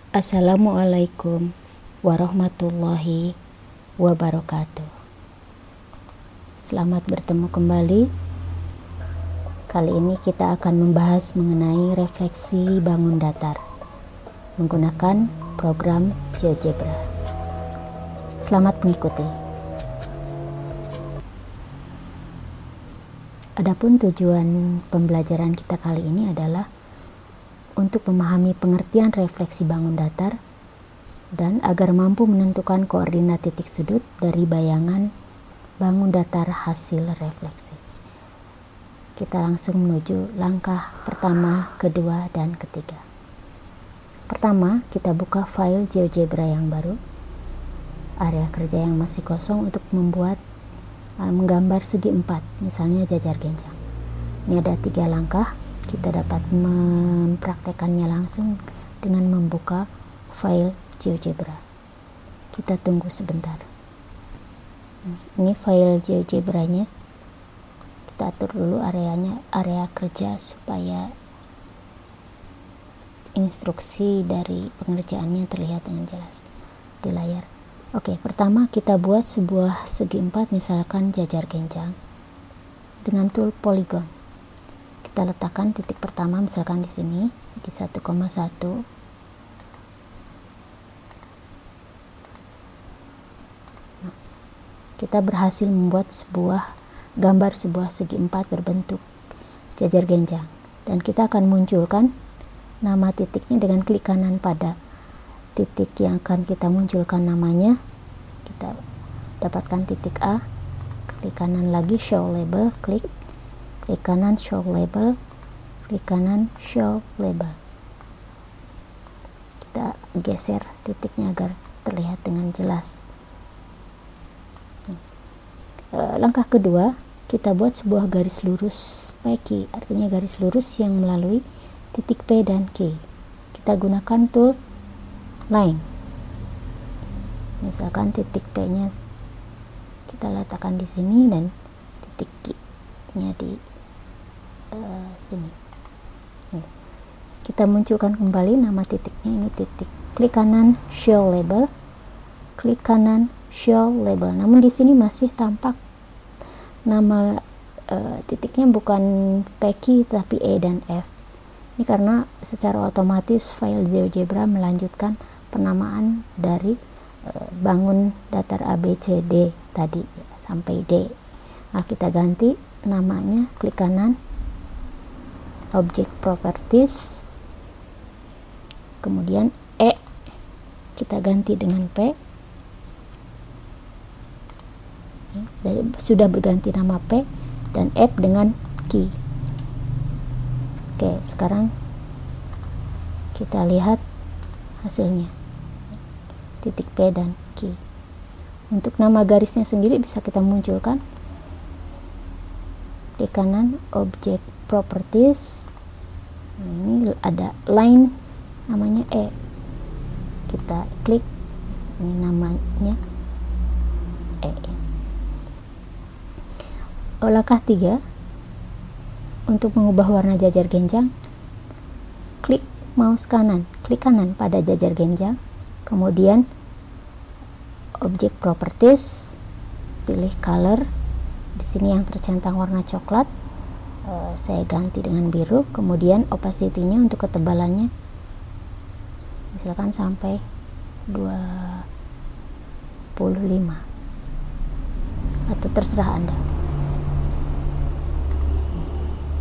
Assalamualaikum warahmatullahi wabarakatuh. Selamat bertemu kembali. Kali ini kita akan membahas mengenai refleksi bangun datar menggunakan program GeoGebra. Selamat mengikuti. Adapun tujuan pembelajaran kita kali ini adalah untuk memahami pengertian refleksi bangun datar dan agar mampu menentukan koordinat titik sudut dari bayangan bangun datar hasil refleksi. Kita langsung menuju langkah pertama, kedua, dan ketiga. Pertama, kita buka file GeoGebra yang baru, area kerja yang masih kosong untuk membuat menggambar segi empat, misalnya jajar genjang. Ini ada 3 langkah. Kita dapat mempraktekannya langsung dengan membuka file GeoGebra. Kita tunggu sebentar. Ini file GeoGebra-nya. Kita atur dulu areanya, area kerja, supaya instruksi dari pengerjaannya terlihat dengan jelas di layar. Oke, pertama kita buat sebuah segi empat, misalkan jajar genjang, dengan tool polygon. Kita letakkan titik pertama misalkan di sini di 1,1. Nah, kita berhasil membuat gambar sebuah segi empat berbentuk jajar genjang, dan kita akan munculkan nama titiknya dengan klik kanan pada titik yang akan kita munculkan namanya. Kita dapatkan titik A, klik kanan lagi show label, klik kanan show label, klik kanan show label. Kita geser titiknya agar terlihat dengan jelas. Langkah kedua, kita buat sebuah garis lurus PQ, artinya garis lurus yang melalui titik P dan Q. Kita gunakan tool line. Misalkan titik P nya kita letakkan di sini dan titik Q nya di sini. Kita munculkan kembali nama titiknya, ini titik. Klik kanan show label, klik kanan show label. Namun di sini masih tampak nama titiknya bukan PQ tapi E dan F. Ini karena secara otomatis file GeoGebra melanjutkan penamaan dari bangun datar ABCD tadi sampai D. Nah, kita ganti namanya, klik kanan object properties, kemudian E kita ganti dengan P. Sudah berganti nama P, dan F dengan Q. Oke, sekarang kita lihat hasilnya, titik P dan Q. Untuk nama garisnya sendiri bisa kita munculkan, di kanan object properties. Nah, ini ada line namanya E, kita klik, ini namanya E. Langkah 3, untuk mengubah warna jajar genjang, klik mouse kanan, klik kanan pada jajar genjang, kemudian object properties, pilih color. Di sini yang tercentang warna coklat, saya ganti dengan biru. Kemudian opacity-nya untuk ketebalannya misalkan sampai 25 atau terserah Anda.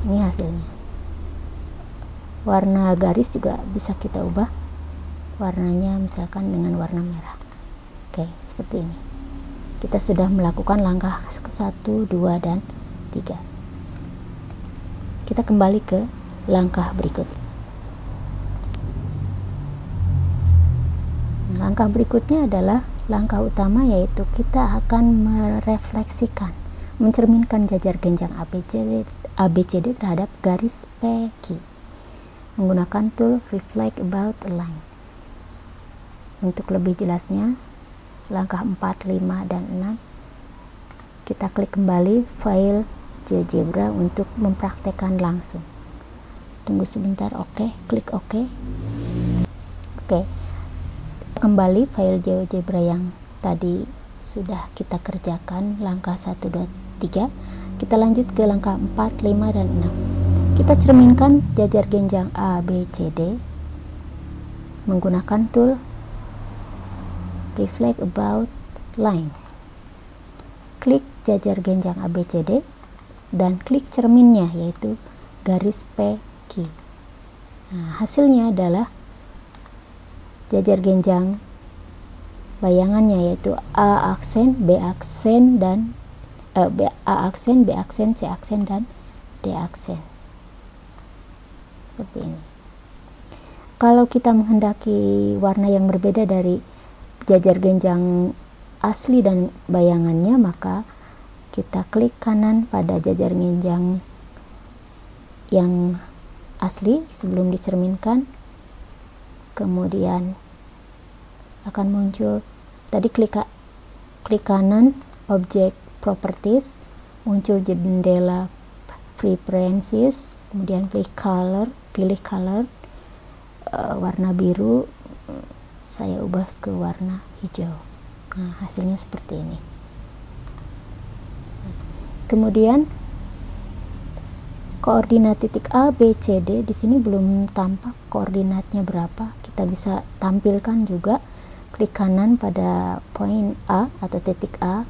Ini hasilnya. Warna garis juga bisa kita ubah warnanya, misalkan dengan warna merah. Oke, seperti ini. Kita sudah melakukan langkah ke-1, 2, dan 3. Kita kembali ke langkah berikut. Langkah berikutnya adalah langkah utama, yaitu kita akan merefleksikan, mencerminkan jajar genjang ABCD terhadap garis PQ menggunakan tool reflect about a line. Untuk lebih jelasnya, langkah 4, 5, dan 6 kita klik kembali file GeoGebra untuk mempraktekkan langsung. Tunggu sebentar. Oke, klik OK. Oke, Kembali file GeoGebra yang tadi sudah kita kerjakan langkah 1, 2, 3. Kita lanjut ke langkah 4, 5, dan 6. Kita cerminkan jajar genjang A, B, C, D menggunakan tool Reflect About Line. Klik jajar genjang A, B, C, D dan klik cerminnya, yaitu garis P, Q. Nah, hasilnya adalah jajar genjang bayangannya, yaitu A aksen, B aksen, dan A aksen, B aksen, C aksen, dan D aksen. Seperti ini. Kalau kita menghendaki warna yang berbeda dari jajar genjang asli dan bayangannya, maka kita klik kanan pada jajar genjang yang asli sebelum dicerminkan, kemudian akan muncul tadi klik kanan object properties, muncul jendela preferences, kemudian pilih color, warna biru saya ubah ke warna hijau. Nah, hasilnya seperti ini. Kemudian koordinat titik A, B, C, D di sini belum tampak koordinatnya berapa. Kita bisa tampilkan juga. Klik kanan pada poin A atau titik A.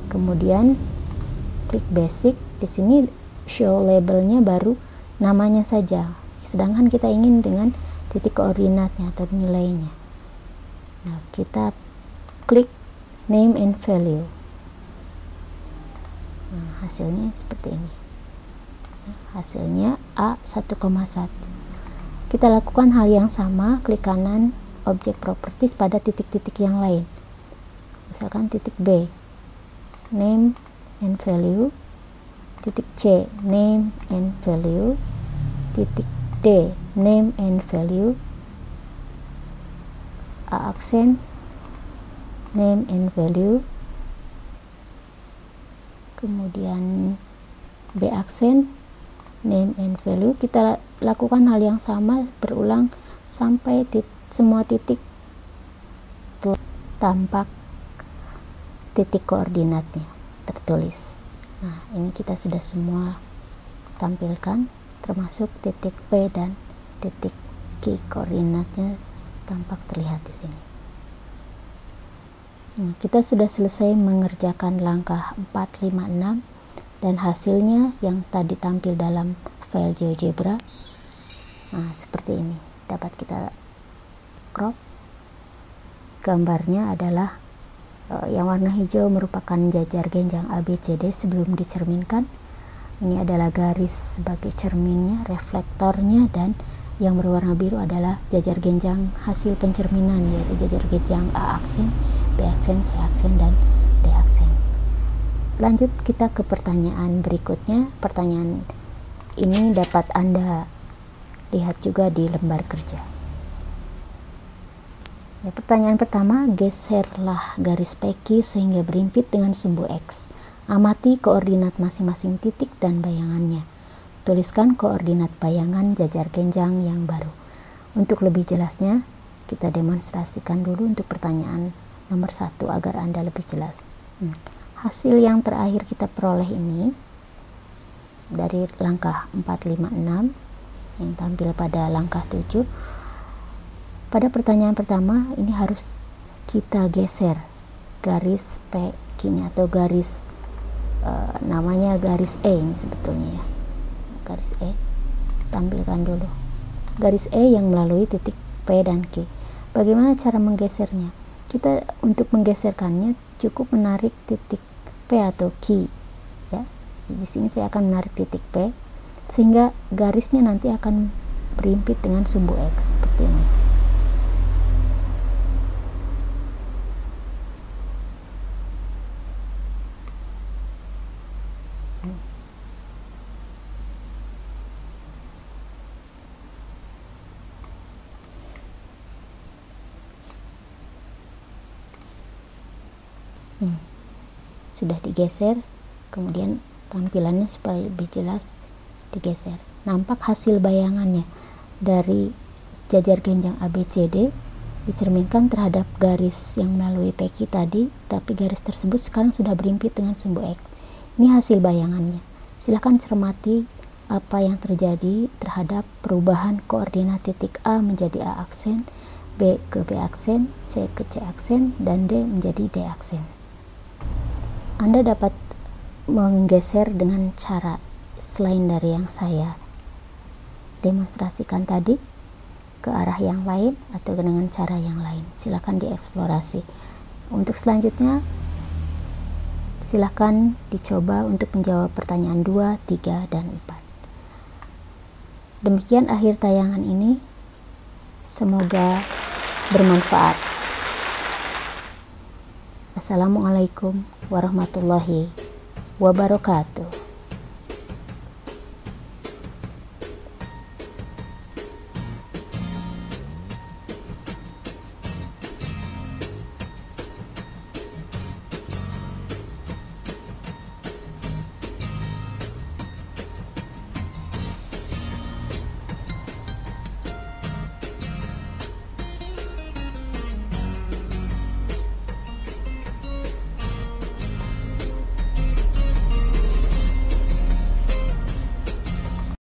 Kemudian klik basic. Di sini show labelnya baru namanya saja. Sedangkan kita ingin dengan titik koordinatnya atau nilainya. Nah, kita klik name and value. Nah, hasilnya seperti ini. Hasilnya A1,1. Kita lakukan hal yang sama, klik kanan object properties pada titik-titik yang lain. Misalkan titik B, name and value, titik C, name and value, titik D, name and value, A aksen, name and value, kemudian B aksen, name and value. Kita lakukan hal yang sama berulang sampai semua titik tampak titik koordinatnya tertulis. Nah, ini kita sudah semua tampilkan, termasuk titik P dan titik Q, koordinatnya tampak terlihat di sini. Nah, kita sudah selesai mengerjakan langkah 4, 5, 6 dan hasilnya yang tadi tampil dalam file GeoGebra. Nah, seperti ini. Dapat kita crop. Gambarnya adalah yang warna hijau merupakan jajar genjang ABCD sebelum dicerminkan. Ini adalah garis sebagai cerminnya, reflektornya, dan yang berwarna biru adalah jajar genjang hasil pencerminan, yaitu jajar genjang A aksen, B aksen, C aksen, dan D aksen. Lanjut kita ke pertanyaan berikutnya. Pertanyaan ini dapat Anda lihat juga di lembar kerja. Ya, pertanyaan pertama, geserlah garis PQ sehingga berimpit dengan sumbu X. Amati koordinat masing-masing titik dan bayangannya. Tuliskan koordinat bayangan jajar genjang yang baru. Untuk lebih jelasnya, kita demonstrasikan dulu untuk pertanyaan nomor 1 agar Anda lebih jelas. Hasil yang terakhir kita peroleh ini dari langkah 4, 5, 6 yang tampil pada langkah 7. Pada pertanyaan pertama ini harus kita geser garis PQ-nya atau garis namanya garis E ini sebetulnya ya. Garis E, tampilkan dulu garis E yang melalui titik P dan Q. Bagaimana cara menggesernya? Kita untuk menggeserkannya cukup menarik titik P atau Q ya. Di sini saya akan menarik titik P sehingga garisnya nanti akan berimpit dengan sumbu X seperti ini. Sudah digeser, kemudian tampilannya supaya lebih jelas digeser. Nampak hasil bayangannya dari jajar genjang ABCD dicerminkan terhadap garis yang melalui PQ tadi, tapi garis tersebut sekarang sudah berimpit dengan sumbu X. Ini hasil bayangannya. Silakan cermati apa yang terjadi terhadap perubahan koordinat titik A menjadi A aksen, B ke B aksen, C ke C aksen, dan D menjadi D aksen. Anda dapat menggeser dengan cara selain dari yang saya demonstrasikan tadi ke arah yang lain atau dengan cara yang lain. Silakan dieksplorasi. Untuk selanjutnya silakan dicoba untuk menjawab pertanyaan 2, 3, dan 4. Demikian akhir tayangan ini. Semoga bermanfaat. Assalamualaikum warahmatullahi wabarakatuh.